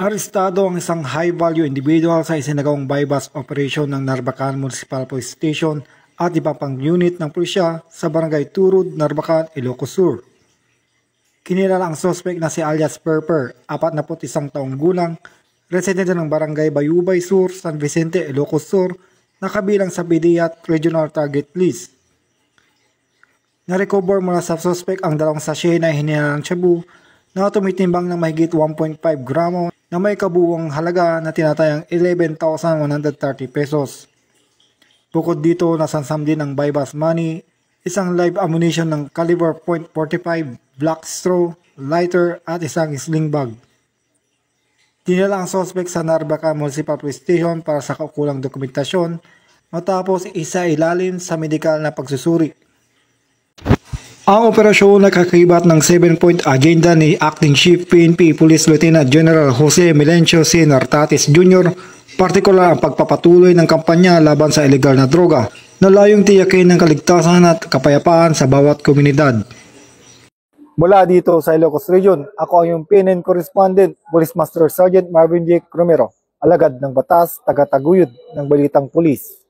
Arestado ang isang high-value individual sa isinagawang bypass operation ng Narbacan Municipal Police Station at iba pang unit ng pulisya sa Barangay Turud, Narbacan, Ilocos Sur. Kinilala ang suspect na si alias Perper, 41 taong gulang, residente ng Barangay Bayubay Sur, San Vicente, Ilocos Sur, na kabilang sa PDEAT Regional Target List. Na-recover mula sa suspect ang 2 sachet na hinihalang shabu na tumitimbang ng mahigit 1.5 gramo na may kabuuang halaga na tinatayang 11,130 pesos. Bukod dito, nasansam din ang bypass money, isang live ammunition ng caliber .45, black straw, lighter at isang sling bag. Dinala ang suspect sa Narbacan Municipal Police Station para sa kaukulang dokumentasyon matapos isa ilalim sa medikal na pagsusuri. Ang operasyon nakakibat ng 7-point agenda ni Acting Chief PNP Police Lieutenant General Jose Melencio C. Nartatis Jr., partikular ang pagpapatuloy ng kampanya laban sa illegal na droga na layong tiyakin ng kaligtasan at kapayapaan sa bawat komunidad. Mula dito sa Ilocos Region, ako ang iyong PNN Correspondent, Police Master Sergeant Marvin J. Romero, alagad ng batas, taga-taguyod ng Balitang Pulis.